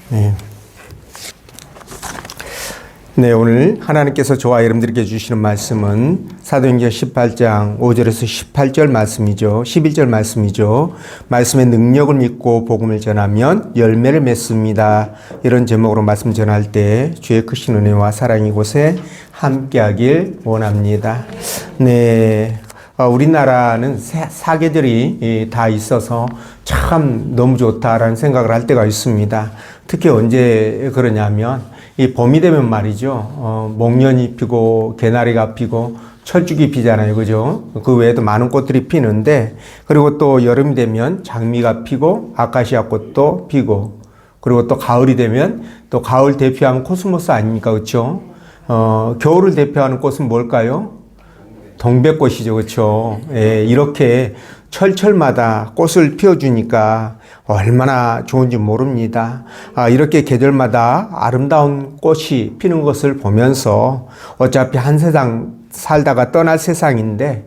네. 네, 오늘 하나님께서 저와 여러분들에게 주시는 말씀은 사도행전 18장 5절에서 18절 말씀이죠. 11절 말씀이죠. 말씀의 능력을 믿고 복음을 전하면 열매를 맺습니다. 이런 제목으로 말씀 전할 때 주의 크신 은혜와 사랑이 곳에 함께하길 원합니다. 네. 우리나라는 사계절이 다 있어서 참 너무 좋다라는 생각을 할 때가 있습니다. 특히 언제 그러냐면 이 봄이 되면 말이죠. 목련이 피고 개나리가 피고 철쭉이 피잖아요. 그죠? 그 외에도 많은 꽃들이 피는데, 그리고 또 여름이 되면 장미가 피고 아카시아 꽃도 피고, 그리고 또 가을이 되면 또 가을 대표하면 코스모스 아닙니까? 그렇죠? 겨울을 대표하는 꽃은 뭘까요? 동백꽃이죠. 그렇죠? 예, 이렇게 철철마다 꽃을 피워주니까 얼마나 좋은지 모릅니다. 이렇게 계절마다 아름다운 꽃이 피는 것을 보면서 어차피 한 세상 살다가 떠날 세상인데,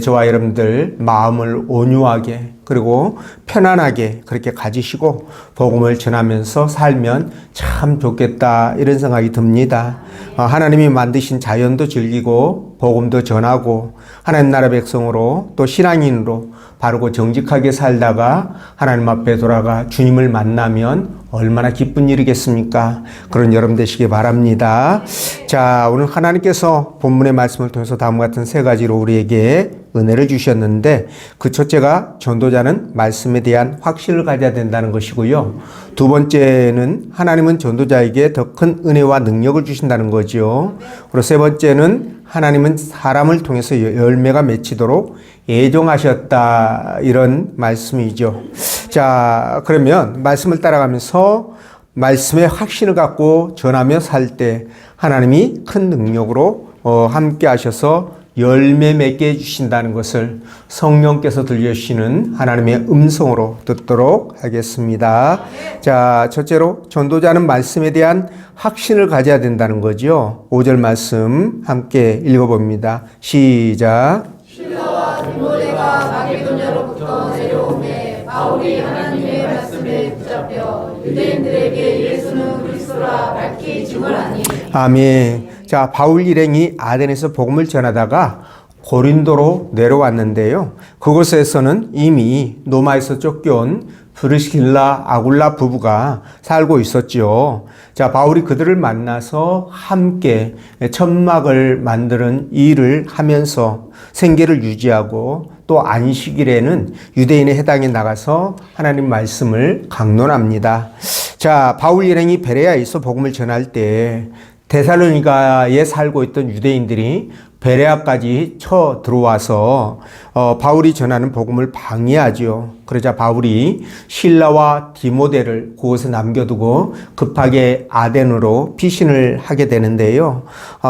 저와 여러분들 마음을 온유하게 그리고 편안하게 그렇게 가지시고 복음을 전하면서 살면 참 좋겠다, 이런 생각이 듭니다. 하나님이 만드신 자연도 즐기고 복음도 전하고 하나님 나라 백성으로 또 신앙인으로 바르고 정직하게 살다가 하나님 앞에 돌아가 주님을 만나면 얼마나 기쁜 일이겠습니까? 그런 여러분 되시기 바랍니다. 자, 오늘 하나님께서 본문의 말씀을 통해서 다음과 같은 세 가지로 우리에게 은혜를 주셨는데, 그 첫째가 전도자는 말씀에 대한 확신을 가져야 된다는 것이고요. 두 번째는 하나님은 전도자에게 더 큰 은혜와 능력을 주신다는 거죠. 그리고 세 번째는 하나님은 사람을 통해서 열매가 맺히도록 애종하셨다, 이런 말씀이죠. 자, 그러면 말씀을 따라가면서 말씀의 확신을 갖고 전하며 살 때 하나님이 큰 능력으로 함께 하셔서 열매 맺게 해주신다는 것을 성령께서 들려주시는 하나님의 음성으로 듣도록 하겠습니다. 자, 첫째로 전도자는 말씀에 대한 확신을 가져야 된다는 거죠. 5절 말씀 함께 읽어봅니다. 시작. 실라와 디모데가 마게도냐로부터 내려오매 바울이 하나님의 말씀에 붙잡혀 유대인들에게 예수는 그리스도라 밝히 증언하니. 아멘. 자, 바울 일행이 아덴에서 복음을 전하다가 고린도로 내려왔는데요. 그곳에서는 이미 로마에서 쫓겨온 브리스길라 아굴라 부부가 살고 있었죠. 자, 바울이 그들을 만나서 함께 천막을 만드는 일을 하면서 생계를 유지하고, 또 안식일에는 유대인의 회당에 나가서 하나님 말씀을 강론합니다. 자, 바울 일행이 베레아에서 복음을 전할 때 데살로니가에 살고 있던 유대인들이 베레아까지 쳐 들어와서 바울이 전하는 복음을 방해하죠. 그러자 바울이 실라와 디모데를 그곳에 남겨두고 급하게 아덴으로 피신을 하게 되는데요.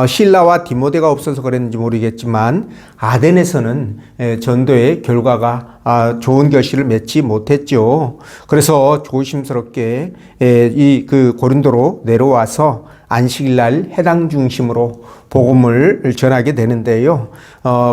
실라와 디모데가 없어서 그랬는지 모르겠지만 아덴에서는 전도의 결과가 좋은 결실을 맺지 못했죠. 그래서 조심스럽게 그 고린도로 내려와서 안식일날 해당 중심으로 복음을 전하게 되는데요.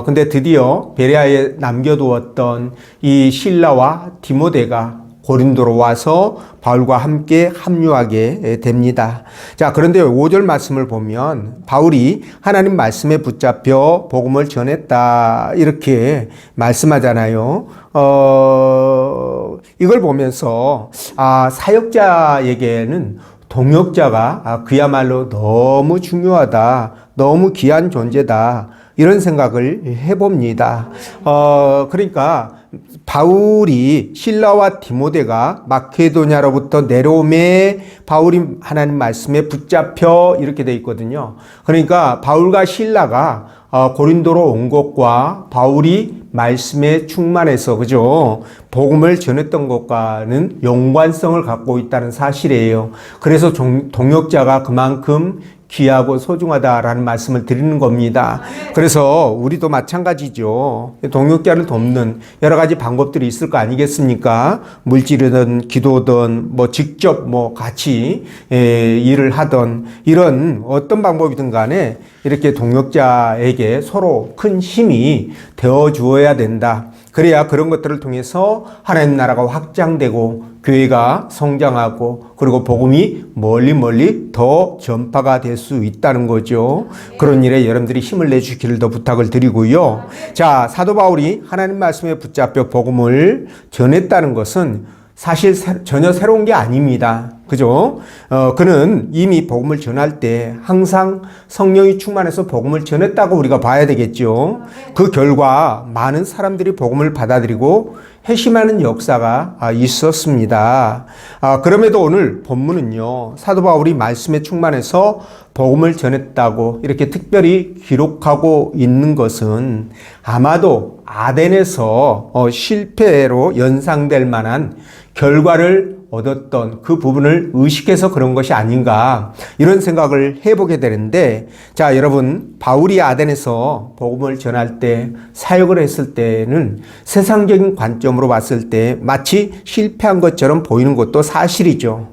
근데 드디어 베레아에 남겨두었던 이 실라와 디모데가 고린도로 와서 바울과 함께 합류하게 됩니다. 자, 그런데 5절 말씀을 보면 바울이 하나님 말씀에 붙잡혀 복음을 전했다, 이렇게 말씀하잖아요. 이걸 보면서 사역자에게는 동역자가 그야말로 너무 중요하다, 너무 귀한 존재다, 이런 생각을 해봅니다. 그러니까 바울이 실라와 디모데가 마케도냐로부터 내려오매 바울이 하나님 말씀에 붙잡혀, 이렇게 돼 있거든요. 그러니까 바울과 실라가 고린도로 온 것과 바울이 말씀에 충만해서, 그죠? 복음을 전했던 것과는 연관성을 갖고 있다는 사실이에요. 그래서 동역자가 그만큼 귀하고 소중하다라는 말씀을 드리는 겁니다. 그래서 우리도 마찬가지죠. 동역자를 돕는 여러 가지 방법들이 있을 거 아니겠습니까? 물질이든 기도든 직접 같이 일을 하던, 이런 어떤 방법이든 간에 이렇게 동역자에게 서로 큰 힘이 되어 주어야 된다. 그래야 그런 것들을 통해서 하나님 나라가 확장되고 교회가 성장하고 그리고 복음이 멀리 더 전파가 될 수 있다는 거죠. 그런 일에 여러분들이 힘을 내주기를 더 부탁을 드리고요. 자, 사도 바울이 하나님 말씀에 붙잡혀 복음을 전했다는 것은 사실 전혀 새로운 게 아닙니다. 그죠? 그는 이미 복음을 전할 때 항상 성령이 충만해서 복음을 전했다고 우리가 봐야 되겠죠. 그 결과 많은 사람들이 복음을 받아들이고 회심하는 역사가 있었습니다. 그럼에도 오늘 본문은요, 사도 바울이 말씀에 충만해서 복음을 전했다고 이렇게 특별히 기록하고 있는 것은 아마도 아덴에서 실패로 연상될 만한 결과를 얻었던 그 부분을 의식해서 그런 것이 아닌가 이런 생각을 해보게 되는데, 자, 여러분, 바울이 아덴에서 복음을 전할 때 사역을 했을 때는 세상적인 관점으로 봤을 때 마치 실패한 것처럼 보이는 것도 사실이죠.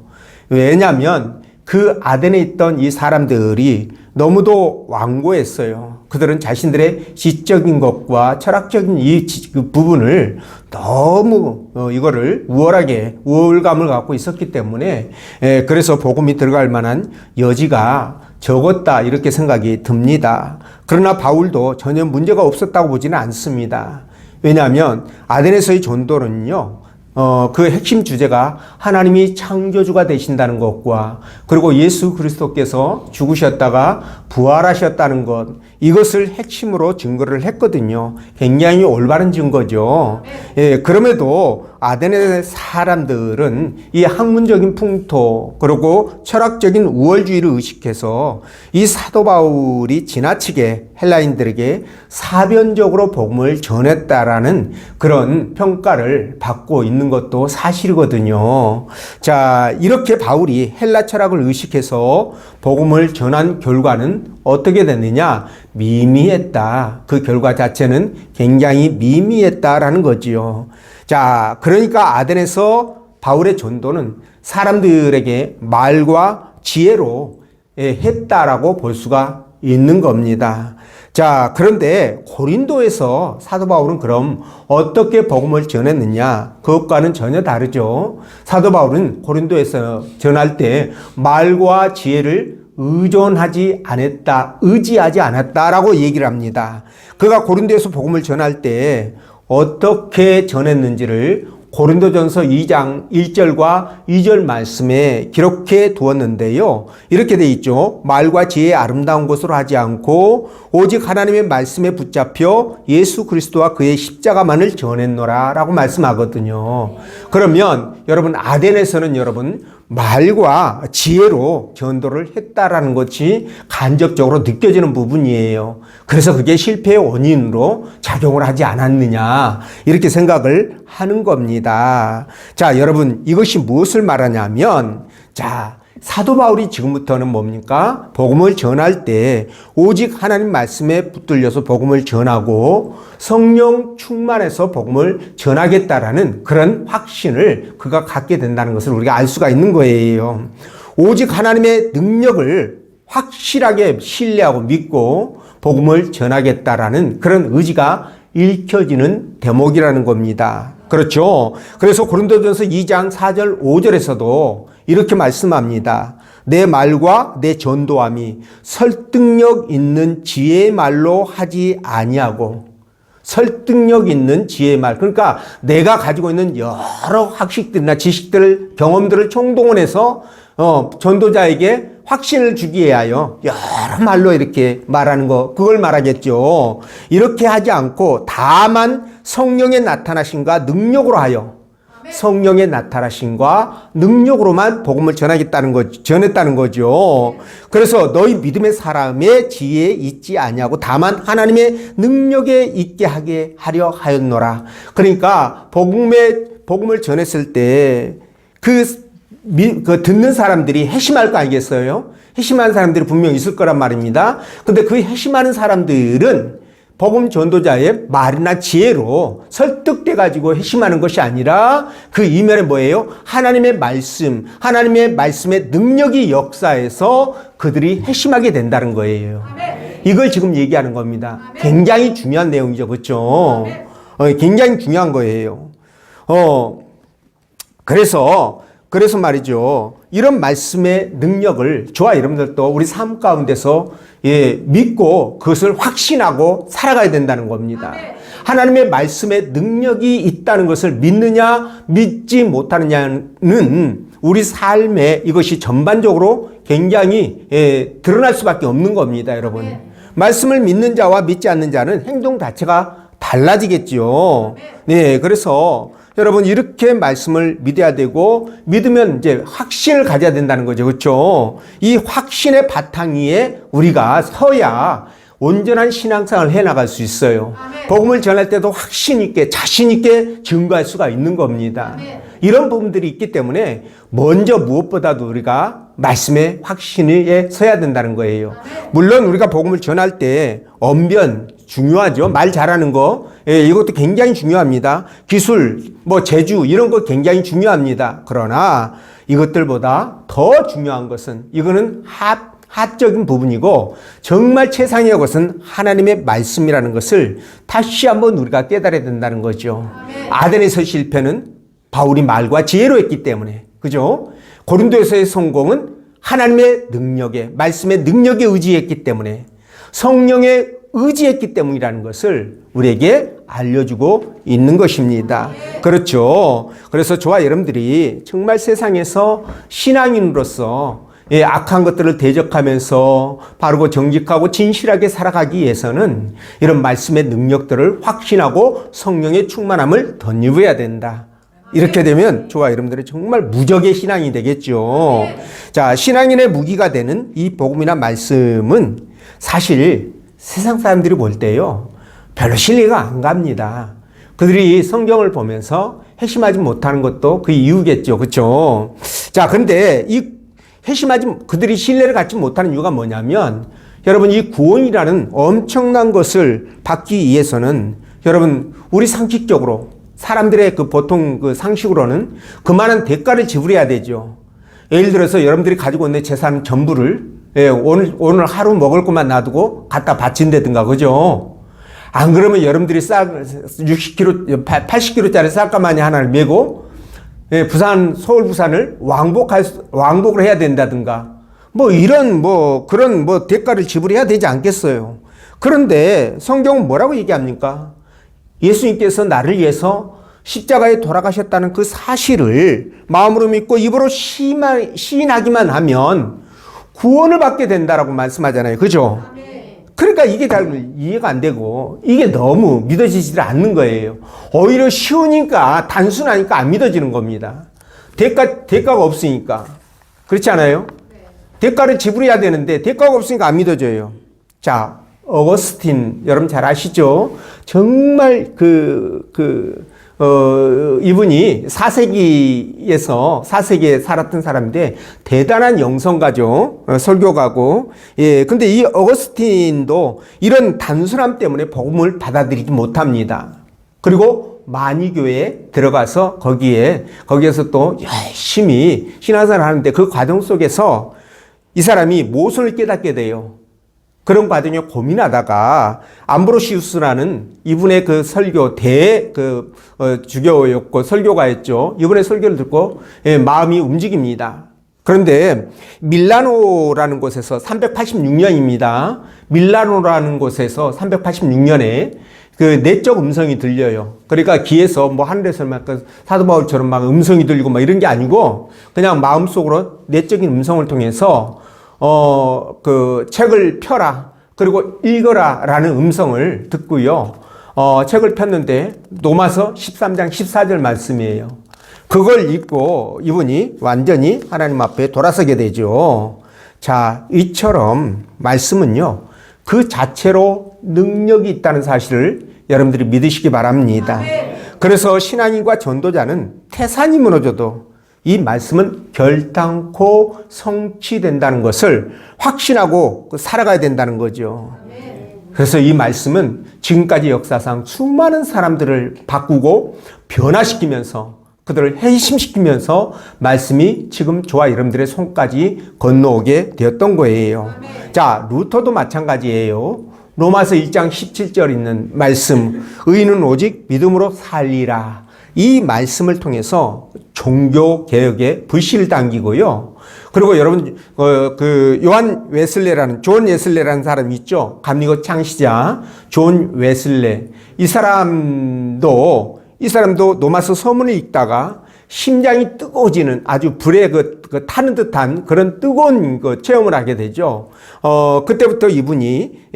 왜냐하면 그 아덴에 있던 이 사람들이 너무도 완고했어요. 그들은 자신들의 지적인 것과 철학적인 그 부분을 너무 이거를 우월감을 갖고 있었기 때문에 그래서 복음이 들어갈 만한 여지가 적었다 이렇게 생각이 듭니다. 그러나 바울도 전혀 문제가 없었다고 보지는 않습니다. 왜냐하면 아덴에서의 전도는요, 그 핵심 주제가 하나님이 창조주가 되신다는 것과 그리고 예수 그리스도께서 죽으셨다가 부활하셨다는 것, 이것을 핵심으로 증거를 했거든요. 굉장히 올바른 증거죠. 예, 그럼에도 아덴의 사람들은 이 학문적인 풍토 그리고 철학적인 우월주의를 의식해서 이 사도 바울이 지나치게 헬라인들에게 사변적으로 복음을 전했다라는 그런 평가를 받고 있는 것도 사실이거든요. 자, 이렇게 바울이 헬라 철학을 의식해서 복음을 전한 결과는 어떻게 됐느냐? 미미했다. 그 결과 자체는 굉장히 미미했다라는 거지요. 자, 그러니까 아덴에서 바울의 전도는 사람들에게 말과 지혜로 했다라고 볼 수가 있는 겁니다. 자, 그런데 고린도에서 사도 바울은 그럼 어떻게 복음을 전했느냐? 그것과는 전혀 다르죠. 사도 바울은 고린도에서 전할 때 말과 지혜를 의지하지 않았다라고 얘기를 합니다. 그가 고린도에서 복음을 전할 때 어떻게 전했는지를 고린도전서 2장 1절과 2절 말씀에 기록해 두었는데요. 이렇게 돼 있죠. 말과 지혜의 아름다운 것으로 하지 않고 오직 하나님의 말씀에 붙잡혀 예수 그리스도와 그의 십자가만을 전했노라 라고 말씀하거든요. 그러면 여러분, 아덴에서는 여러분 말과 지혜로 전도를 했다라는 것이 간접적으로 느껴지는 부분이에요. 그래서 그게 실패의 원인으로 작용을 하지 않았느냐 이렇게 생각을 하는 겁니다. 자, 여러분, 이것이 무엇을 말하냐면, 자, 사도 바울이 지금부터는 뭡니까? 복음을 전할 때 오직 하나님 말씀에 붙들려서 복음을 전하고 성령 충만해서 복음을 전하겠다라는 그런 확신을 그가 갖게 된다는 것을 우리가 알 수가 있는 거예요. 오직 하나님의 능력을 확실하게 신뢰하고 믿고 복음을 전하겠다라는 그런 의지가 읽혀지는 대목이라는 겁니다. 그렇죠? 그래서 고린도전서 2장 4절 5절에서도 이렇게 말씀합니다. 내 말과 내 전도함이 설득력 있는 지혜의 말로 하지 아니하고, 설득력 있는 지혜의 말, 그러니까 내가 가지고 있는 여러 학식들이나 지식들을, 경험들을 총동원해서 전도자에게 확신을 주기 위하여 여러 말로 이렇게 말하는 거, 그걸 말하겠죠. 이렇게 하지 않고 다만 성령의 나타나심과 능력으로 하여, 성령의 나타나심과 능력으로만 복음을 전했다는 거죠. 그래서 너희 믿음의 사람의 지혜에 있지 아니하고 다만 하나님의 능력에 있게 하게 하려 하였노라. 그러니까 복음을 전했을 때 그 듣는 사람들이 회심할 거 아니겠어요? 회심하는 사람들이 분명히 있을 거란 말입니다. 근데 그 회심하는 사람들은 복음 전도자의 말이나 지혜로 설득돼 가지고 회심하는 것이 아니라 그 이면에 뭐예요? 하나님의 말씀의 능력이 역사해서 그들이 회심하게 된다는 거예요. 이걸 지금 얘기하는 겁니다. 굉장히 중요한 내용이죠. 그렇죠? 굉장히 중요한 거예요. 그래서 말이죠. 이런 말씀의 능력을 저와 여러분들도 우리 삶 가운데서 믿고 그것을 확신하고 살아가야 된다는 겁니다. 하나님의 말씀에 능력이 있다는 것을 믿느냐 믿지 못하느냐는 우리 삶에 이것이 전반적으로 굉장히 드러날 수밖에 없는 겁니다, 여러분. 말씀을 믿는 자와 믿지 않는 자는 행동 자체가 달라지겠죠. 네, 그래서 여러분 이렇게 말씀을 믿어야 되고 믿으면 이제 확신을 가져야 된다는 거죠. 그렇죠? 이 확신의 바탕 위에 우리가 서야 온전한 신앙생활을 해나갈 수 있어요. 복음을 전할 때도 확신 있게 자신 있게 증거할 수가 있는 겁니다. 이런 부분들이 있기 때문에 먼저 무엇보다도 우리가 말씀의 확신에 서야 된다는 거예요. 물론 우리가 복음을 전할 때 언변 중요하죠. 말 잘하는 거 이것도 굉장히 중요합니다. 기술, 재주 이런 거 굉장히 중요합니다. 그러나 이것들보다 더 중요한 것은 이거는 하적인 부분이고 정말 최상의 것은 하나님의 말씀이라는 것을 다시 한번 우리가 깨달아야 된다는 거죠. 아덴에서 실패는 바울이 말과 지혜로 했기 때문에, 그죠? 고린도에서의 성공은 하나님의 능력에, 말씀의 능력에 의지했기 때문에, 성령에 의지했기 때문이라는 것을 우리에게 알려주고 있는 것입니다. 그렇죠. 그래서 저와 여러분들이 정말 세상에서 신앙인으로서 악한 것들을 대적하면서 바르고 정직하고 진실하게 살아가기 위해서는 이런 말씀의 능력들을 확신하고 성령의 충만함을 덧입어야 된다. 이렇게 되면 저와 여러분들이 정말 무적의 신앙이 되겠죠. 자, 신앙인의 무기가 되는 이 복음이나 말씀은 사실 세상 사람들이 볼 때요, 별로 신뢰가 안 갑니다. 그들이 성경을 보면서 회심하지 못하는 것도 그 이유겠죠. 그렇죠? 자, 그런데 그들이 신뢰를 갖지 못하는 이유가 뭐냐면, 여러분, 이 구원이라는 엄청난 것을 받기 위해서는 여러분, 우리 상식적으로 사람들의 보통 상식으로는 그만한 대가를 지불해야 되죠. 예를 들어서 여러분들이 가지고 있는 재산 전부를 오늘 하루 먹을 것만 놔두고 갖다 바친다든가, 그죠? 안 그러면 여러분들이 60kg, 80kg짜리 쌀가마니 하나를 메고 서울 부산을 왕복을 해야 된다든가, 그런 대가를 지불해야 되지 않겠어요. 그런데 성경은 뭐라고 얘기합니까? 예수님께서 나를 위해서 십자가에 돌아가셨다는 그 사실을 마음으로 믿고 입으로 시인하기만 하면 구원을 받게 된다라고 말씀하잖아요. 그죠? 그러니까 이게 잘 이해가 안 되고 이게 너무 믿어지지 않는 거예요. 오히려 쉬우니까, 단순하니까 안 믿어지는 겁니다. 대가가 없으니까. 그렇지 않아요? 대가를 지불해야 되는데 대가가 없으니까 안 믿어져요. 자, 어거스틴 여러분 잘 아시죠? 정말 이분이 4세기에 살았던 사람인데 대단한 영성가죠. 설교가고. 근데 이 어거스틴도 이런 단순함 때문에 복음을 받아들이지 못합니다. 그리고 만이교회에 들어가서 거기에서 또 열심히 신앙생활을 하는데 그 과정 속에서 이 사람이 모순을 깨닫게 돼요. 그런 과정에 고민하다가 암브로시우스라는 이분의 설교 주교였고 설교가였죠. 이분의 설교를 듣고 마음이 움직입니다. 그런데 밀라노라는 곳에서 386년입니다. 밀라노라는 곳에서 386년에 내적 음성이 들려요. 그러니까 귀에서 하늘에서 사도 바울처럼 음성이 들리고 이런 게 아니고 그냥 마음속으로 내적인 음성을 통해서 책을 펴라. 그리고 읽어라. 라는 음성을 듣고요. 책을 폈는데, 로마서 13장 14절 말씀이에요. 그걸 읽고 이분이 완전히 하나님 앞에 돌아서게 되죠. 자, 이처럼 말씀은요, 그 자체로 능력이 있다는 사실을 여러분들이 믿으시기 바랍니다. 그래서 신앙인과 전도자는 태산이 무너져도 이 말씀은 결단코 성취된다는 것을 확신하고 살아가야 된다는 거죠. 그래서 이 말씀은 지금까지 역사상 수많은 사람들을 바꾸고 변화시키면서 그들을 회심시키면서 말씀이 지금 저와 여러분들의 손까지 건너오게 되었던 거예요. 자, 루터도 마찬가지예요. 로마서 1장 17절 있는 말씀, 의인은 오직 믿음으로 살리라. 이 말씀을 통해서 종교 개혁에 불씨를 당기고요. 그리고 여러분 존 웨슬레라는 사람이 있죠. 감리교 창시자 존 웨슬레. 이 사람도 로마서 서문을 읽다가 심장이 뜨거워지는 아주 불에 타는 듯한 그런 뜨거운 체험을 하게 되죠. 그때부터 이분이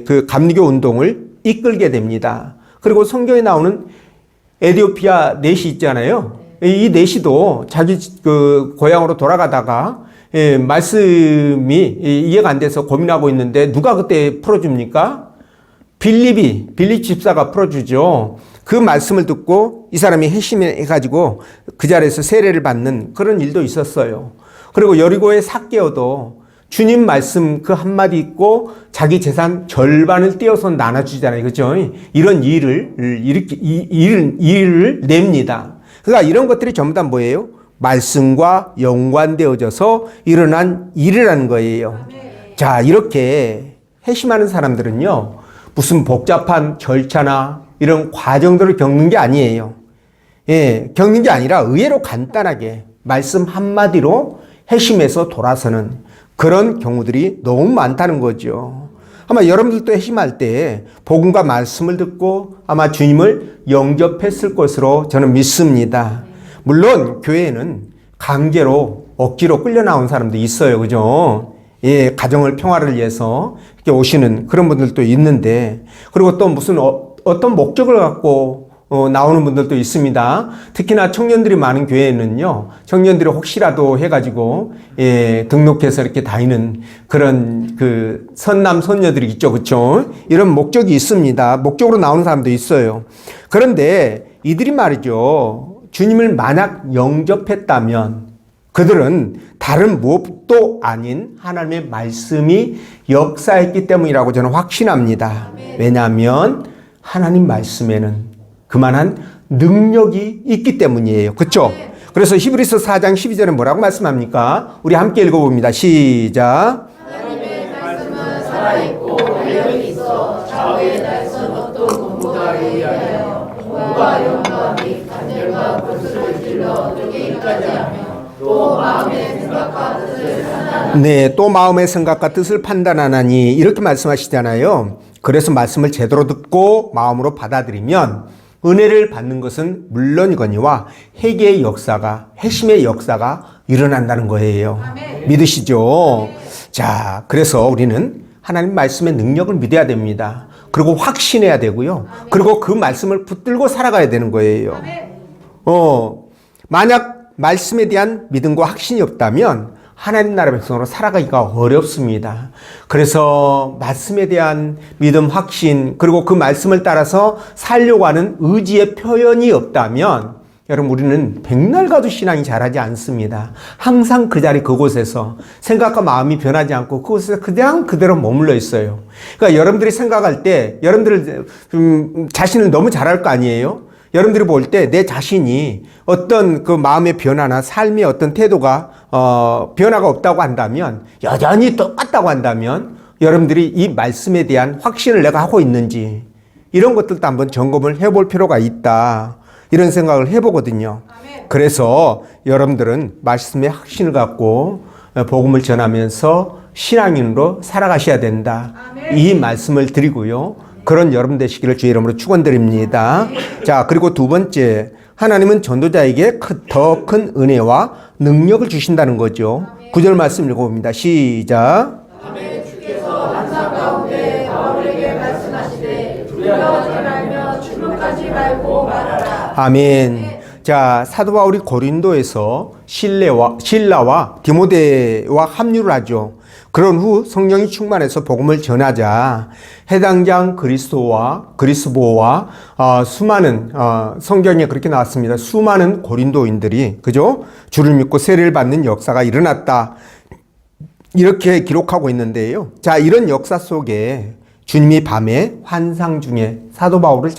그 감리교 운동을 이끌게 됩니다. 그리고 성경에 나오는 에티오피아 넷이 있잖아요. 이 넷이도 자기 고향으로 돌아가다가 말씀이 이해가 안 돼서 고민하고 있는데 누가 그때 풀어줍니까? 빌립 집사가 풀어주죠. 그 말씀을 듣고 이 사람이 회심해가지고 그 자리에서 세례를 받는 그런 일도 있었어요. 그리고 여리고의 삭개오도 주님 말씀 그 한마디 있고 자기 재산 절반을 떼어서 나눠주잖아요. 그죠? 이런 일을 냅니다. 그러니까 이런 것들이 전부 다 뭐예요? 말씀과 연관되어져서 일어난 일이라는 거예요. 자, 이렇게 회심하는 사람들은요, 무슨 복잡한 절차나 이런 과정들을 겪는 게 아니에요. 겪는 게 아니라 의외로 간단하게 말씀 한마디로 회심해서 돌아서는 그런 경우들이 너무 많다는 거죠. 아마 여러분들도 회심할 때 복음과 말씀을 듣고 아마 주님을 영접했을 것으로 저는 믿습니다. 물론 교회에는 강제로 억지로 끌려 나온 사람도 있어요. 그죠? 가정을 평화를 위해서 이렇게 오시는 그런 분들도 있는데, 그리고 또 무슨 어떤 목적을 갖고 나오는 분들도 있습니다. 특히나 청년들이 많은 교회에는요, 청년들이 혹시라도 해가지고 등록해서 이렇게 다니는 그런 그 선남 선녀들이 있죠. 그렇죠? 이런 목적이 있습니다. 목적으로 나오는 사람도 있어요. 그런데 이들이 말이죠, 주님을 만약 영접했다면 그들은 다른 무엇도 아닌 하나님의 말씀이 역사했기 때문이라고 저는 확신합니다. 왜냐하면 하나님 말씀에는 그만한 능력이 있기 때문이에요. 그렇죠? 그래서 히브리서 4장 12절에 뭐라고 말씀합니까? 우리 함께 읽어봅니다. 시작. 하나님의 말씀은 살아있고 권력이 있어 좌우의 날선 어떤 검보다 예리하여 공과 영과 및 간절과 골수를 찔러 쪼개기까지 하며 또 마음의 생각과 뜻을 판단하니. 네, 또 마음의 생각과 뜻을 판단하나니 이렇게 말씀하시잖아요. 그래서 말씀을 제대로 듣고 마음으로 받아들이면 은혜를 받는 것은 물론이거니와 회개의 역사가, 회심의 역사가 일어난다는 거예요. 믿으시죠? 자, 그래서 우리는 하나님 말씀의 능력을 믿어야 됩니다. 그리고 확신해야 되고요. 그리고 그 말씀을 붙들고 살아가야 되는 거예요. 만약 말씀에 대한 믿음과 확신이 없다면 하나님 나라 백성으로 살아가기가 어렵습니다. 그래서 말씀에 대한 믿음, 확신, 그리고 그 말씀을 따라서 살려고 하는 의지의 표현이 없다면 여러분, 우리는 백날 가도 신앙이 자라지 않습니다. 항상 그 자리 그곳에서 생각과 마음이 변하지 않고 그곳에서 그냥 그대로 머물러 있어요. 그러니까 여러분들이 생각할 때 여러분들 자신을 너무 잘할 거 아니에요? 여러분들이 볼 때 내 자신이 어떤 그 마음의 변화나 삶의 어떤 태도가 변화가 없다고 한다면, 여전히 똑같다고 한다면 여러분들이 이 말씀에 대한 확신을 내가 하고 있는지 이런 것들도 한번 점검을 해볼 필요가 있다, 이런 생각을 해보거든요. 그래서 여러분들은 말씀의 확신을 갖고 복음을 전하면서 신앙인으로 살아가셔야 된다, 이 말씀을 드리고요. 그런 여러분 되시기를 주의 이름으로 축원드립니다. 자, 그리고 두 번째, 하나님은 전도자에게 더 큰 은혜와 능력을 주신다는 거죠. 9절 말씀 읽어봅니다. 시작. 아멘. 주께서 환상 가운데 바울에게 말씀하시되 두려워하지 말며 주눅하지 말고 말하라. 아멘. 자, 사도 바울이 고린도에서 실라와 디모데와 합류를 하죠. 그런 후 성령이 충만해서 복음을 전하자 해당장 그리스보와 수많은 성경에 그렇게 나왔습니다. 수많은 고린도인들이, 그죠? 주를 믿고 세례를 받는 역사가 일어났다, 이렇게 기록하고 있는데요. 자, 이런 역사 속에 주님이 밤에 환상 중에 사도 바울을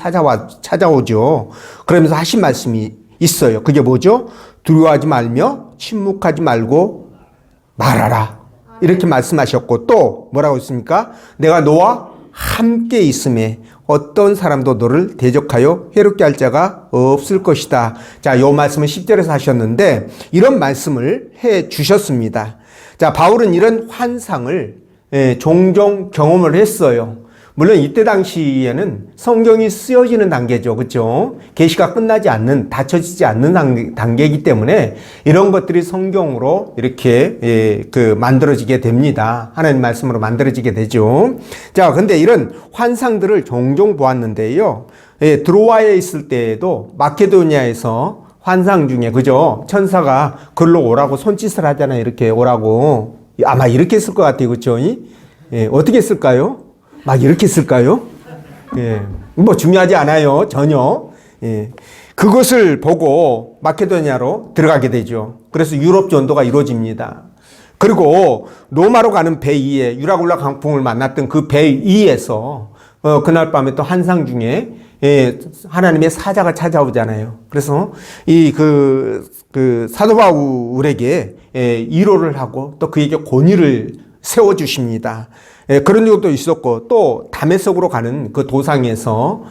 찾아오죠. 그러면서 하신 말씀이 있어요. 그게 뭐죠? 두려워하지 말며 침묵하지 말고 말하라, 이렇게 말씀하셨고, 또 뭐라고 했습니까? 내가 너와 함께 있음에 어떤 사람도 너를 대적하여 해롭게 할 자가 없을 것이다. 자, 요 말씀을 10절에서 하셨는데 이런 말씀을 해 주셨습니다. 자, 바울은 이런 환상을 종종 경험을 했어요. 물론 이때 당시에는 성경이 쓰여지는 단계죠. 그렇죠? 계시가 끝나지 않는, 닫혀지지 않는 단계이기 때문에 이런 것들이 성경으로 이렇게 만들어지게 됩니다. 하나님 말씀으로 만들어지게 되죠. 자, 근데 이런 환상들을 종종 보았는데요. 드로아에 있을 때에도 마케도니아에서 환상 중에, 그죠? 천사가 글로 오라고 손짓을 하잖아요. 이렇게 오라고. 아마 이렇게 했을 것 같아요. 그렇죠? 어떻게 했을까요? 막 이렇게 쓸까요? 뭐 중요하지 않아요. 전혀. 그것을 보고 마케도니아로 들어가게 되죠. 그래서 유럽 전도가 이루어집니다. 그리고 로마로 가는 배 위에 유라굴라 강풍을 만났던 그 배 위에서 그날 밤에 또 환상 중에 하나님의 사자가 찾아오잖아요. 그래서 사도 바울에게 위로를 하고 또 그에게 권위를 세워주십니다. 그런 적도 있었고, 또 다메섹으로 가는 그 도상에서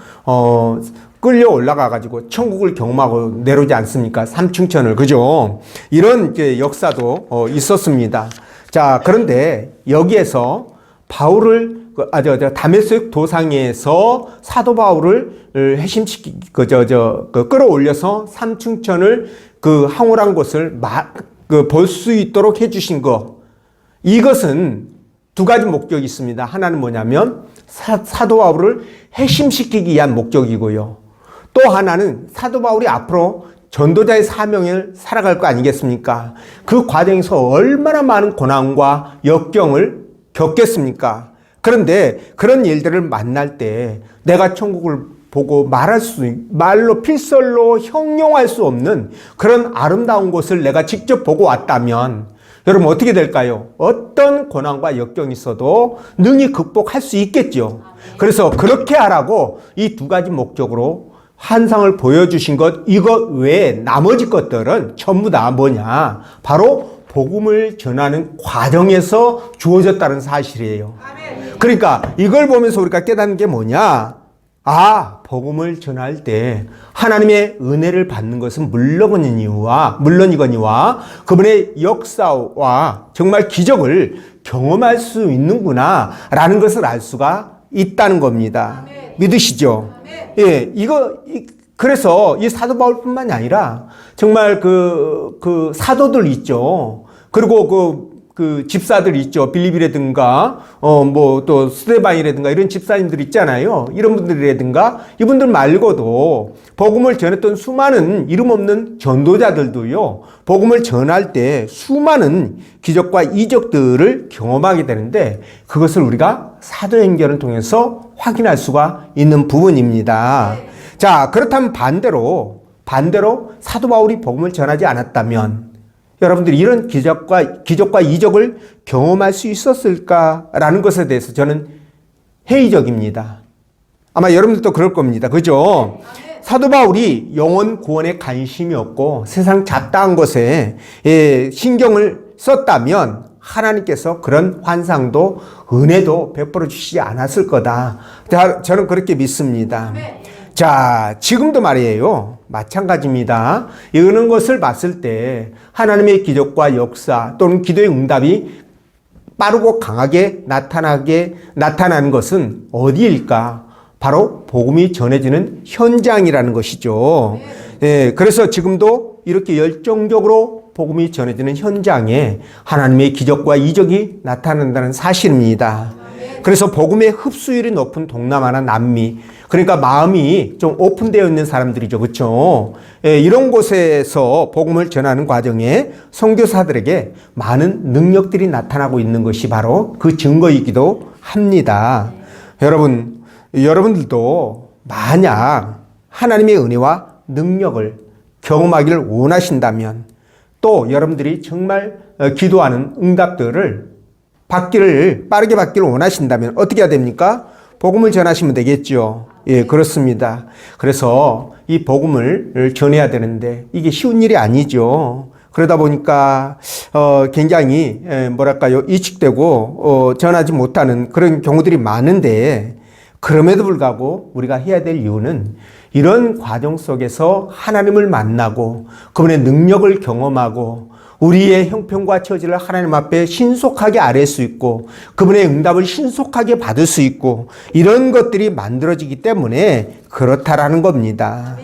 끌려 올라가 가지고 천국을 경험하고 내려오지 않습니까? 삼층천을, 그죠? 이런 역사도 있었습니다. 자, 그런데 여기에서 바울을 다메섹 도상에서 사도 바울을 끌어올려서 삼층천을 황홀한 곳을 볼 수 있도록 해주신 것, 이것은 두 가지 목적이 있습니다. 하나는 뭐냐면 사도 바울을 핵심시키기 위한 목적이고요. 또 하나는 사도 바울이 앞으로 전도자의 사명을 살아갈 거 아니겠습니까? 그 과정에서 얼마나 많은 고난과 역경을 겪겠습니까? 그런데 그런 일들을 만날 때 내가 천국을 보고 말로 필설로 형용할 수 없는 그런 아름다운 곳을 내가 직접 보고 왔다면 여러분 어떻게 될까요? 어떤 고난과 역경이 있어도 능히 극복할 수 있겠죠. 그래서 그렇게 하라고 이 두 가지 목적으로 환상을 보여주신 것, 이것 외에 나머지 것들은 전부 다 뭐냐? 바로 복음을 전하는 과정에서 주어졌다는 사실이에요. 그러니까 이걸 보면서 우리가 깨닫는 게 뭐냐? 복음을 전할 때 하나님의 은혜를 받는 것은 물론이거니와 그분의 역사와 정말 기적을 경험할 수 있는구나 라는 것을 알 수가 있다는 겁니다. 믿으시죠? 그래서 이 사도 바울뿐만이 아니라 정말 그 사도들 있죠. 그리고 그 집사들 있죠. 빌립이라든가, 또 스데반이라든가 이런 집사님들 있잖아요. 이런 분들이라든가, 이분들 말고도 복음을 전했던 수많은 이름 없는 전도자들도요, 복음을 전할 때 수많은 기적과 이적들을 경험하게 되는데, 그것을 우리가 사도행전을 통해서 확인할 수가 있는 부분입니다. 자, 그렇다면 반대로 사도 바울이 복음을 전하지 않았다면, 여러분들이 이런 기적과 이적을 경험할 수 있었을까라는 것에 대해서 저는 회의적입니다. 아마 여러분들도 그럴 겁니다. 그죠? 사도 바울이 영혼 구원에 관심이 없고 세상 잡다한 것에 신경을 썼다면 하나님께서 그런 환상도 은혜도 베풀어 주시지 않았을 거다. 저는 그렇게 믿습니다. 자, 지금도 말이에요. 마찬가지입니다. 이런 것을 봤을 때 하나님의 기적과 역사 또는 기도의 응답이 빠르고 강하게 나타나는 것은 어디일까? 바로 복음이 전해지는 현장이라는 것이죠. 그래서 지금도 이렇게 열정적으로 복음이 전해지는 현장에 하나님의 기적과 이적이 나타난다는 사실입니다. 그래서 복음의 흡수율이 높은 동남아나 남미, 그러니까 마음이 좀 오픈되어 있는 사람들이죠. 그렇죠? 이런 곳에서 복음을 전하는 과정에 선교사들에게 많은 능력들이 나타나고 있는 것이 바로 그 증거이기도 합니다. 여러분들도 만약 하나님의 은혜와 능력을 경험하기를 원하신다면 또 여러분들이 정말 기도하는 응답들을 빠르게 받기를 원하신다면 어떻게 해야 됩니까? 복음을 전하시면 되겠죠. 그렇습니다. 그래서 이 복음을 전해야 되는데 이게 쉬운 일이 아니죠. 그러다 보니까 굉장히 뭐랄까요, 위축되고 전하지 못하는 그런 경우들이 많은데, 그럼에도 불구하고 우리가 해야 될 이유는 이런 과정 속에서 하나님을 만나고 그분의 능력을 경험하고 우리의 형편과 처지를 하나님 앞에 신속하게 아뢰 수 있고 그분의 응답을 신속하게 받을 수 있고 이런 것들이 만들어지기 때문에 그렇다라는 겁니다.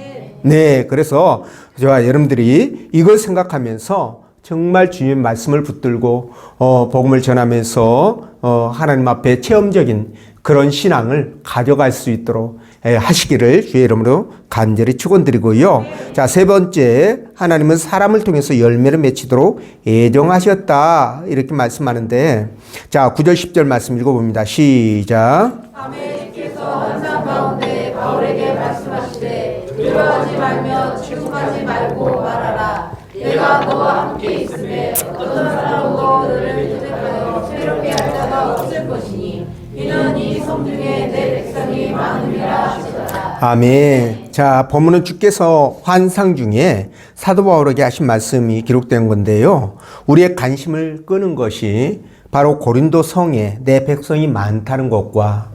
네, 그래서 저와 여러분들이 이걸 생각하면서 정말 주님의 말씀을 붙들고 복음을 전하면서 하나님 앞에 체험적인 그런 신앙을 가져갈 수 있도록 하시기를 주의 이름으로 간절히 축원드리고요. 자, 세 번째, 하나님은 사람을 통해서 열매를 맺히도록 애정하셨다 이렇게 말씀하는데, 자, 9절 10절 말씀 읽어봅니다. 시작. 아멘께서 환상 가운데 바울에게 말씀하시되 두려워하지 말며 질투하지 말고 말하라. 내가 너와 함께 있음에 어떤 사람도 너를 유혹하여 괴롭게 할 자가 없을 것이니 이는 이 성중에 내 백성이 많음이라 하시더라. 아멘. 자, 본문은 주께서 환상 중에 사도 바울에게 하신 말씀이 기록된 건데요. 우리의 관심을 끄는 것이 바로 고린도 성에 내 백성이 많다는 것과,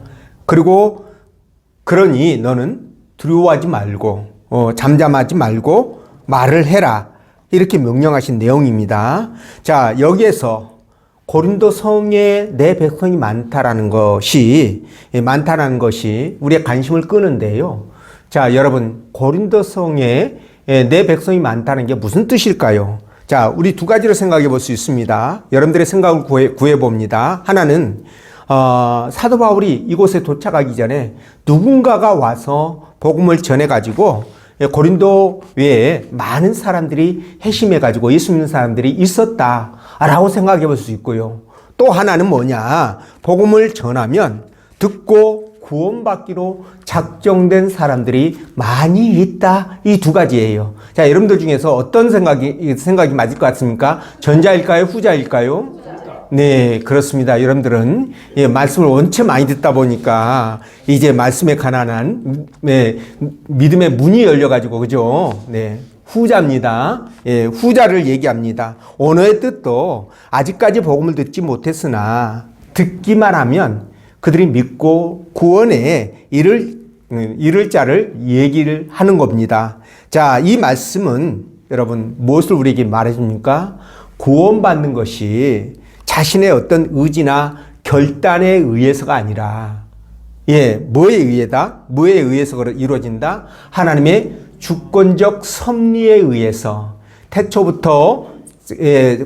그리고 그러니 너는 두려워하지 말고 잠잠하지 말고 말을 해라 이렇게 명령하신 내용입니다. 자, 여기에서 고린도 성에 내 백성이 많다라는 것이 우리의 관심을 끄는데요. 자, 여러분, 고린도 성에 내 백성이 많다는 게 무슨 뜻일까요? 자, 우리 두 가지로 생각해 볼 수 있습니다. 여러분들의 생각을 구해 봅니다. 하나는 사도 바울이 이곳에 도착하기 전에 누군가가 와서 복음을 전해 가지고 고린도 외에 많은 사람들이 회심해 가지고 예수 믿는 사람들이 있었다라고 생각해 볼 수 있고요. 또 하나는 뭐냐? 복음을 전하면 듣고 구원받기로 작정된 사람들이 많이 있다. 이 두 가지예요. 자, 여러분들 중에서 어떤 생각이 맞을 것 같습니까? 전자일까요? 후자일까요? 네, 그렇습니다. 여러분들은 말씀을 원체 많이 듣다 보니까 이제 말씀에 관한 믿음의 문이 열려가지고, 그죠? 네, 후자입니다. 후자를 얘기합니다. 언어의 뜻도 아직까지 복음을 듣지 못했으나 듣기만 하면 그들이 믿고 구원에 이를 자를 얘기를 하는 겁니다. 자, 이 말씀은 여러분 무엇을 우리에게 말해줍니까? 구원받는 것이 자신의 어떤 의지나 결단에 의해서가 아니라, 뭐에 의해다? 뭐에 의해서 이루어진다? 하나님의 주권적 섭리에 의해서 태초부터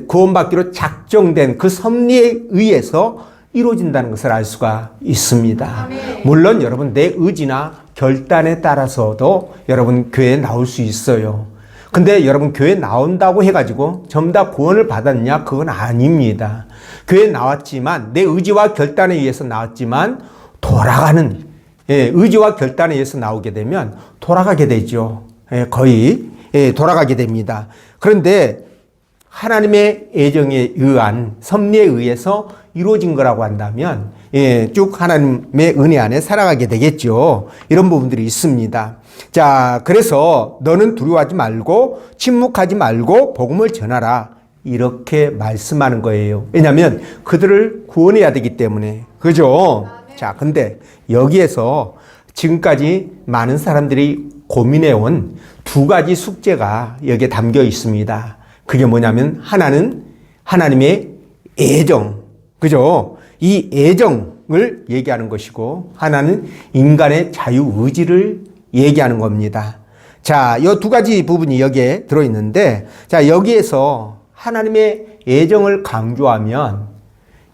구원받기로 작정된 그 섭리에 의해서 이루어진다는 것을 알 수가 있습니다. 물론 여러분 내 의지나 결단에 따라서도 여러분 교회에 나올 수 있어요. 근데 여러분 교회 나온다고 해가지고 전부 다 구원을 받았냐? 그건 아닙니다. 교회 나왔지만 내 의지와 결단에 의해서 나왔지만 돌아가는, 의지와 결단에 의해서 나오게 되면 돌아가게 되죠. 거의 돌아가게 됩니다. 그런데 하나님의 애정에 의한 섭리에 의해서 이루어진 거라고 한다면 쭉 하나님의 은혜 안에 살아가게 되겠죠. 이런 부분들이 있습니다. 자, 그래서 너는 두려워하지 말고 침묵하지 말고 복음을 전하라 이렇게 말씀하는 거예요. 왜냐하면 그들을 구원해야 되기 때문에. 그죠? 자, 근데 여기에서 지금까지 많은 사람들이 고민해온 두 가지 숙제가 여기에 담겨 있습니다. 그게 뭐냐면 하나는 하나님의 애정, 그죠? 이 애정을 얘기하는 것이고 하나는 인간의 자유의지를 얘기하는 겁니다. 자, 이 두 가지 부분이 여기에 들어있는데, 자, 여기에서 하나님의 애정을 강조하면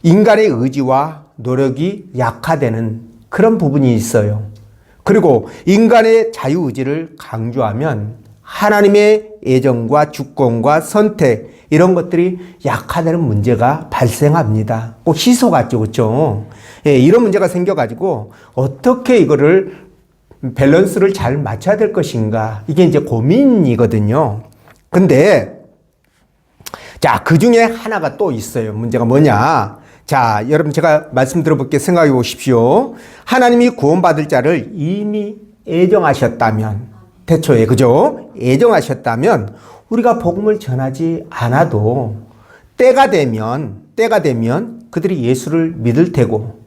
인간의 의지와 노력이 약화되는 그런 부분이 있어요. 그리고 인간의 자유의지를 강조하면 하나님의 애정과 주권과 선택 이런 것들이 약화되는 문제가 발생합니다. 꼭 희소 같죠, 그렇죠? 이런 문제가 생겨가지고 어떻게 이거를 밸런스를 잘 맞춰야 될 것인가, 이게 이제 고민이거든요. 근데 자, 그 중에 하나가 또 있어요. 문제가 뭐냐? 자, 여러분 제가 말씀 들어볼게 생각해 보십시오. 하나님이 구원받을 자를 이미 애정하셨다면, 태초에, 그죠? 애정하셨다면 우리가 복음을 전하지 않아도 때가 되면 그들이 예수를 믿을 테고,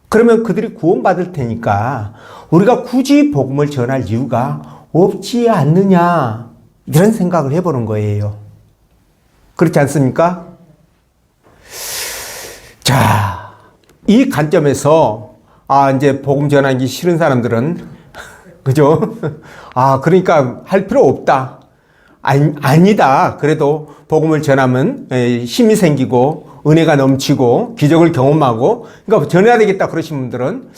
그러면 그들이 구원받을 테니까 우리가 굳이 복음을 전할 이유가 없지 않느냐, 이런 생각을 해보는 거예요. 그렇지 않습니까? 자, 이 관점에서 이제 복음 전하기 싫은 사람들은 그죠? 그러니까 할 필요 없다. 아니다. 그래도 복음을 전하면 힘이 생기고 은혜가 넘치고 기적을 경험하고, 그러니까 전해야 되겠다 그러신 분들은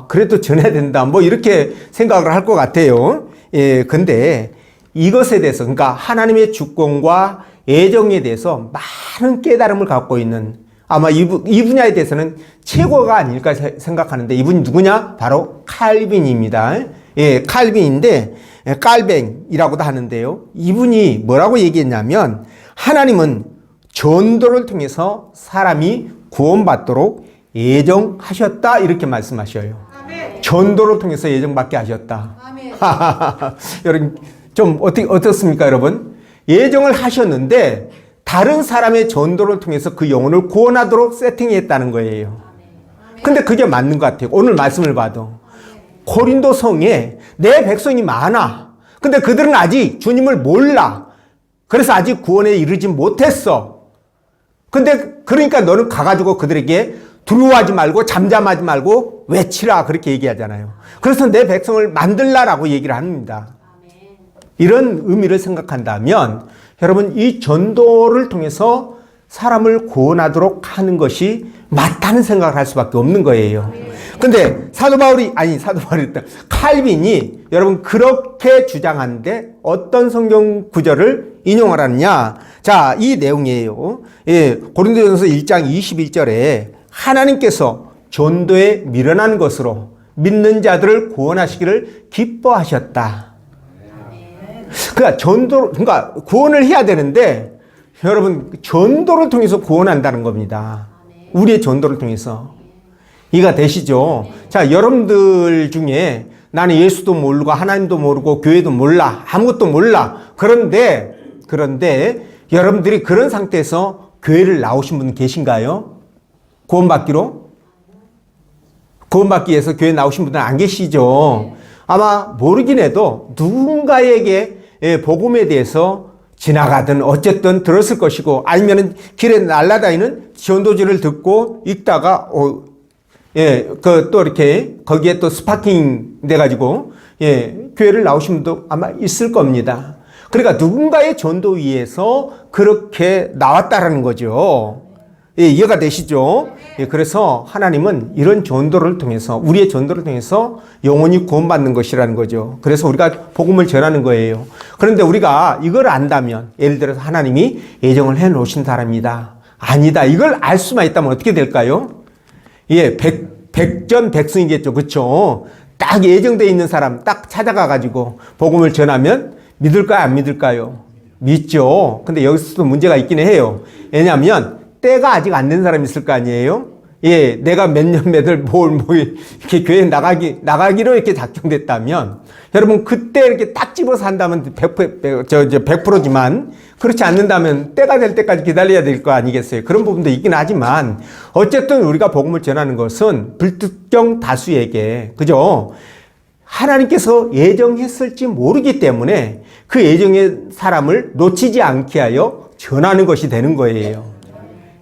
그래도 전해야 된다, 뭐 이렇게 생각을 할 것 같아요. 예, 근데 이것에 대해서, 그러니까 하나님의 주권과 애정에 대해서 많은 깨달음을 갖고 있는, 아마 이 분야에 대해서는 최고가 아닐까 생각하는데, 이분이 누구냐? 바로 칼빈입니다. 예, 칼빈인데, 깔뱅이라고도 하는데요. 이분이 뭐라고 얘기했냐면, 하나님은 전도를 통해서 사람이 구원받도록 예정하셨다, 이렇게 말씀하셔요. 아멘. 전도를 통해서 예정받게 하셨다. 아멘. 여러분, 좀 어떻습니까, 여러분? 예정을 하셨는데 다른 사람의 전도를 통해서 그 영혼을 구원하도록 세팅했다는 거예요. 근데 그게 맞는 것 같아요. 오늘 말씀을 봐도 고린도 성에 내 백성이 많아. 근데 그들은 아직 주님을 몰라. 그래서 아직 구원에 이르지 못했어. 근데 그러니까 너는 가가지고 그들에게 두려워하지 말고 잠잠하지 말고 외치라, 그렇게 얘기하잖아요. 그래서 내 백성을 만들라라고 얘기를 합니다. 이런 의미를 생각한다면 여러분, 이 전도를 통해서 사람을 구원하도록 하는 것이 맞다는 생각을 할 수밖에 없는 거예요. 근데 칼빈이 여러분 그렇게 주장하는데 어떤 성경 구절을 인용하라느냐? 자, 이 내용이에요. 예, 고린도전서 1장 21절에 하나님께서 전도에 미련한 것으로 믿는 자들을 구원하시기를 기뻐하셨다. 그러니까 구원을 해야 되는데 여러분, 전도를 통해서 구원한다는 겁니다. 우리의 전도를 통해서. 이해가 되시죠? 자, 여러분들 중에 나는 예수도 모르고 하나님도 모르고 교회도 몰라, 아무것도 몰라. 그런데 여러분들이 그런 상태에서 교회를 나오신 분 계신가요? 구원받기 위해서 교회 나오신 분들은 안 계시죠? 아마 모르긴 해도 누군가에게 복음에 대해서 지나가든 어쨌든 들었을 것이고, 아니면은 길에 날아다니는 전도지를 듣고 읽다가 또 이렇게 거기에 또 스파킹 돼가지고 교회를 나오신 분도 아마 있을 겁니다. 그러니까 누군가의 전도 위에서 그렇게 나왔다라는 거죠. 이해가 되시죠? 그래서 하나님은 이런 전도를 통해서, 우리의 전도를 통해서 영혼이 구원받는 것이라는 거죠. 그래서 우리가 복음을 전하는 거예요. 그런데 우리가 이걸 안다면, 예를 들어서 하나님이 예정을 해 놓으신 사람이다, 아니다, 이걸 알 수만 있다면 어떻게 될까요? 백전백승이겠죠. 그렇죠? 딱 예정되어 있는 사람 딱 찾아가가지고 복음을 전하면 믿을까요, 안 믿을까요? 믿죠. 근데 여기서도 문제가 있긴 해요. 왜냐하면 때가 아직 안 된 사람이 있을 거 아니에요? 내가 몇 년 몇월 이렇게 교회 나가기로 이렇게 작정됐다면, 여러분, 그때 이렇게 딱 집어서 한다면 100%지만, 그렇지 않는다면 때가 될 때까지 기다려야 될 거 아니겠어요? 그런 부분도 있긴 하지만, 어쨌든 우리가 복음을 전하는 것은 불특정 다수에게, 그죠? 하나님께서 예정했을지 모르기 때문에 그 예정의 사람을 놓치지 않게 하여 전하는 것이 되는 거예요.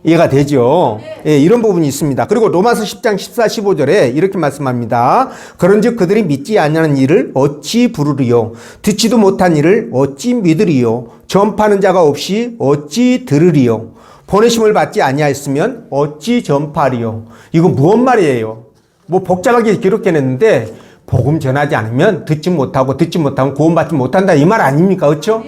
이해가 되죠? 이런 부분이 있습니다. 그리고 로마서 10장 14, 15절에 이렇게 말씀합니다. 그런즉 그들이 믿지 아니하는 일을 어찌 부르리요? 듣지도 못한 일을 어찌 믿으리요? 전파하는 자가 없이 어찌 들으리요? 보내심을 받지 아니하였으면 어찌 전파하리요? 이거 무슨 말이에요? 뭐 복잡하게 기록해냈는데, 복음 전하지 않으면 듣지 못하고 구원받지 못한다, 이 말 아닙니까? 그렇죠?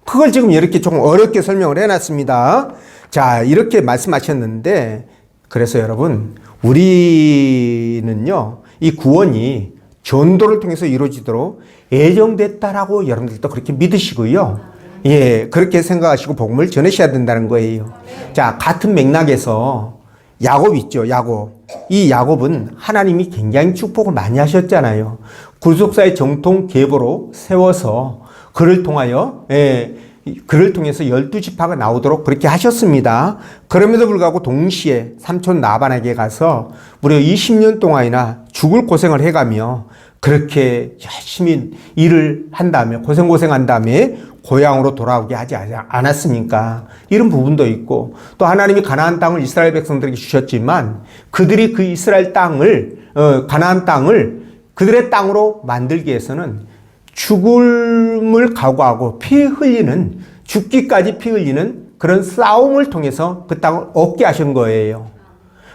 그걸 지금 이렇게 조금 어렵게 설명을 해놨습니다. 자, 이렇게 말씀하셨는데, 그래서 여러분, 우리는요, 이 구원이 전도를 통해서 이루어지도록 예정됐다라고 여러분들도 그렇게 믿으시고요. 그렇게 생각하시고 복음을 전하셔야 된다는 거예요. 자, 같은 맥락에서 야곱 있죠, 야곱. 이 야곱은 하나님이 굉장히 축복을 많이 하셨잖아요. 구속사의 정통 계보로 세워서 그를 통하여 그를 통해서 12지파가 나오도록 그렇게 하셨습니다. 그럼에도 불구하고 동시에 삼촌 나반에게 가서 무려 20년 동안이나 죽을 고생을 해가며 그렇게 열심히 일을 한 다음에 고생한 다음에 고향으로 돌아오게 하지 않았습니까? 이런 부분도 있고, 또 하나님이 가나안 땅을 이스라엘 백성들에게 주셨지만 그들이 그 이스라엘 땅을 가나안 땅을 그들의 땅으로 만들기 위해서는 죽음을 각오하고 죽기까지 피 흘리는 그런 싸움을 통해서 그 땅을 얻게 하신 거예요.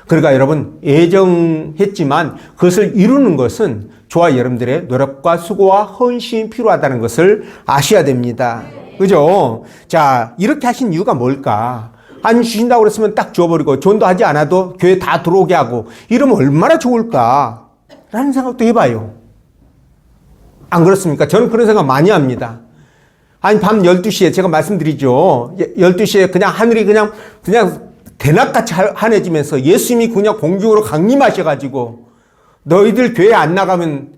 그러니까 여러분, 애정했지만 그것을 이루는 것은 저와 여러분들의 노력과 수고와 헌신이 필요하다는 것을 아셔야 됩니다. 그죠? 자, 이렇게 하신 이유가 뭘까? 안 주신다고 그랬으면 딱 줘버리고 전도 하지 않아도 교회 다 들어오게 하고 이러면 얼마나 좋을까? 라는 생각도 해봐요. 안 그렇습니까? 저는 그런 생각 많이 합니다. 아니, 밤 12시에 제가 말씀드리죠. 12시에 그냥 하늘이 그냥 대낮같이 환해지면서 예수님이 그냥 공중으로 강림하셔가지고 너희들 교회 안 나가면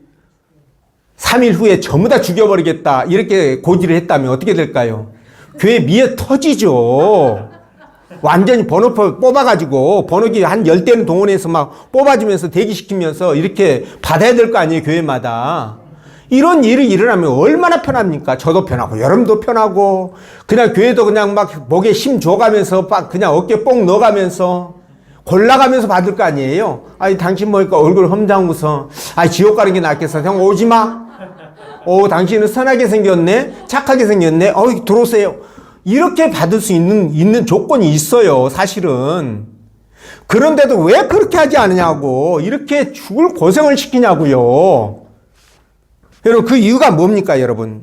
3일 후에 전부 다 죽여버리겠다. 이렇게 고지를 했다면 어떻게 될까요? 교회 미에 터지죠. 완전히 번호표 뽑아가지고 번호기 한 10대는 동원해서 막 뽑아주면서 대기시키면서 이렇게 받아야 될 거 아니에요, 교회마다. 이런 일이 일어나면 얼마나 편합니까? 저도 편하고 여러분도 편하고 그냥 교회도 그냥 막 목에 힘 줘가면서 막 그냥 어깨 뽕 넣어가면서 골라가면서 받을 거 아니에요? 아니, 당신 보니까 얼굴 험장무서 지옥 가는 게 낫겠어. 형 오지 마. 당신은 선하게 생겼네, 착하게 생겼네, 들어오세요. 이렇게 받을 수 있는 조건이 있어요, 사실은. 그런데도 왜 그렇게 하지 않느냐고, 이렇게 죽을 고생을 시키냐고요. 여러분, 그 이유가 뭡니까, 여러분?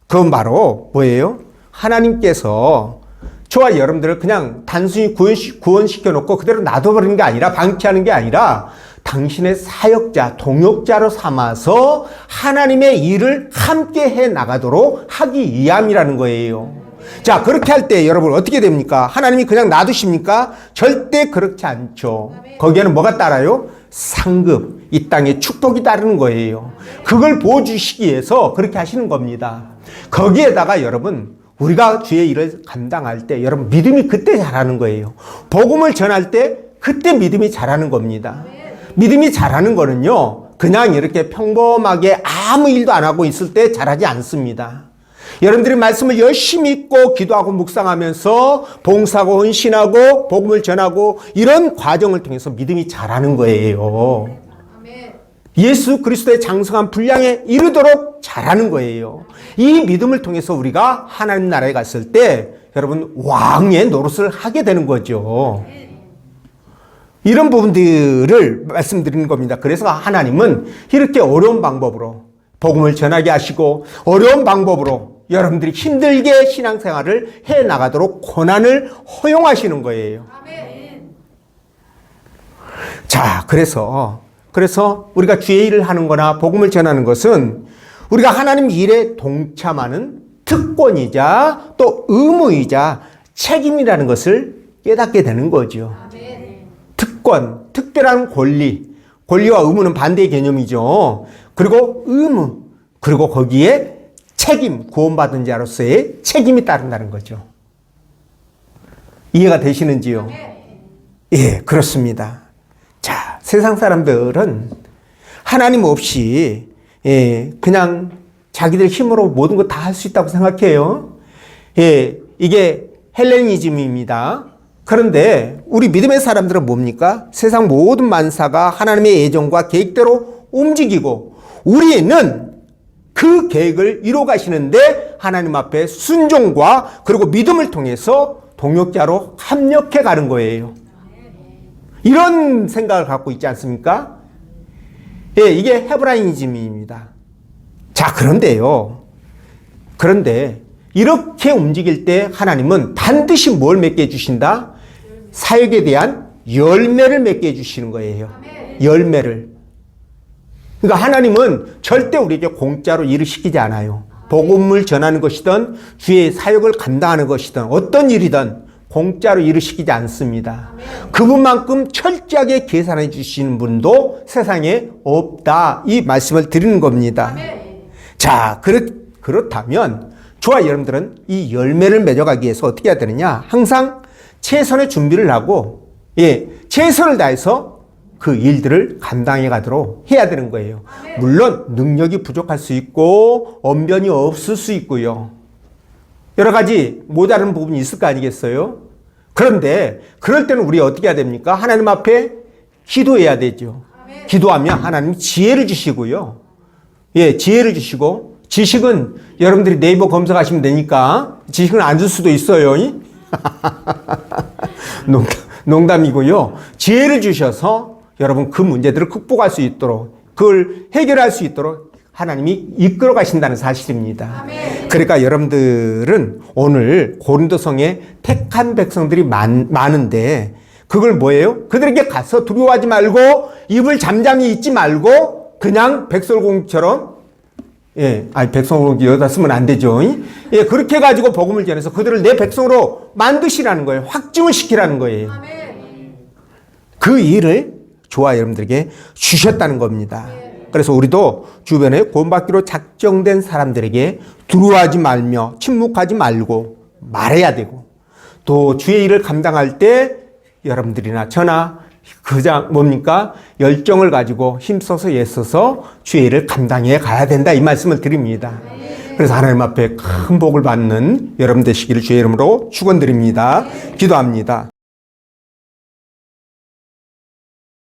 그건 바로 뭐예요? 하나님께서 저와 여러분들을 그냥 단순히 구원시켜 놓고 그대로 놔둬버리는 게 아니라, 방치하는 게 아니라 당신의 사역자, 동역자로 삼아서 하나님의 일을 함께 해 나가도록 하기 위함이라는 거예요. 자, 그렇게 할 때 여러분 어떻게 됩니까? 하나님이 그냥 놔두십니까? 절대 그렇지 않죠. 거기에는 뭐가 따라요? 상급, 이 땅에 축복이 따르는 거예요. 그걸 보여주시기 위해서 그렇게 하시는 겁니다. 거기에다가 여러분, 우리가 주의 일을 감당할 때 여러분 믿음이 그때 자라는 거예요. 복음을 전할 때 그때 믿음이 자라는 겁니다. 믿음이 자라는 거는요, 그냥 이렇게 평범하게 아무 일도 안 하고 있을 때 자라지 않습니다. 여러분들이 말씀을 열심히 읽고 기도하고 묵상하면서 봉사하고 헌신하고 복음을 전하고 이런 과정을 통해서 믿음이 자라는 거예요. 예수 그리스도의 장성한 분량에 이르도록 자라는 거예요. 이 믿음을 통해서 우리가 하나님 나라에 갔을 때 여러분 왕의 노릇을 하게 되는 거죠. 이런 부분들을 말씀드리는 겁니다. 그래서 하나님은 이렇게 어려운 방법으로 복음을 전하게 하시고 어려운 방법으로 여러분들이 힘들게 신앙생활을 해나가도록 고난을 허용하시는 거예요. 자, 그래서 우리가 주의 일을 하는 거나 복음을 전하는 것은 우리가 하나님 일에 동참하는 특권이자 또 의무이자 책임이라는 것을 깨닫게 되는 거죠. 특권, 특별한 권리와 의무는 반대의 개념이죠. 그리고 의무, 그리고 거기에 책임, 구원받은 자로서의 책임이 따른다는 거죠. 이해가 되시는지요? 예, 그렇습니다. 자, 세상 사람들은 하나님 없이 그냥 자기들 힘으로 모든 거 다 할 수 있다고 생각해요. 예, 이게 헬레니즘입니다. 그런데 우리 믿음의 사람들은 뭡니까? 세상 모든 만사가 하나님의 예정과 계획대로 움직이고 우리는 그 계획을 이뤄 가시는데 하나님 앞에 순종과 그리고 믿음을 통해서 동역자로 합력해 가는 거예요. 이런 생각을 갖고 있지 않습니까? 예, 이게 헤브라이즘입니다. 자, 그런데 이렇게 움직일 때 하나님은 반드시 뭘 맺게 해주신다? 사역에 대한 열매를 맺게 해주시는 거예요. 열매를. 그러니까 하나님은 절대 우리에게 공짜로 일을 시키지 않아요. 복음을 전하는 것이든 주의 사역을 감당하는 것이든 어떤 일이든 공짜로 일을 시키지 않습니다. 그분만큼 철저하게 계산해 주시는 분도 세상에 없다. 이 말씀을 드리는 겁니다. 자, 그렇다면 저와 여러분들은 이 열매를 맺어가기 위해서 어떻게 해야 되느냐? 항상 최선의 준비를 하고, 최선을 다해서 그 일들을 감당해 가도록 해야 되는 거예요. 물론 능력이 부족할 수 있고 언변이 없을 수 있고요. 여러 가지 모자른 부분이 있을 거 아니겠어요? 그런데 그럴 때는 우리 어떻게 해야 됩니까? 하나님 앞에 기도해야 되죠. 기도하면 하나님 지혜를 주시고요. 지혜를 주시고, 지식은 여러분들이 네이버 검색하시면 되니까 지식은 안 줄 수도 있어요. 농담이고요. 지혜를 주셔서 여러분 그 문제들을 극복할 수 있도록, 그걸 해결할 수 있도록 하나님이 이끌어 가신다는 사실입니다. 그러니까 여러분들은 오늘 고린도성에 택한 백성들이 많은데 그걸 뭐예요? 그들에게 가서 두려워하지 말고 입을 잠잠히 잊지 말고 그냥 백설공주처럼, 백성으로 여기다 쓰면 안 되죠. 그렇게 해가지고 복음을 전해서 그들을 내 백성으로 만드시라는 거예요. 확증을 시키라는 거예요. 그 일을 저와 여러분들에게 주셨다는 겁니다. 그래서 우리도 주변에 구원받기로 작정된 사람들에게 두려워하지 말며 침묵하지 말고 말해야 되고, 또 주의 일을 감당할 때 여러분들이나 저나 열정을 가지고 힘써서 애써서 주의 일을 감당해 가야 된다, 이 말씀을 드립니다. 그래서 하나님 앞에 큰 복을 받는 여러분 되시기를 주의 이름으로 축원드립니다. 기도합니다.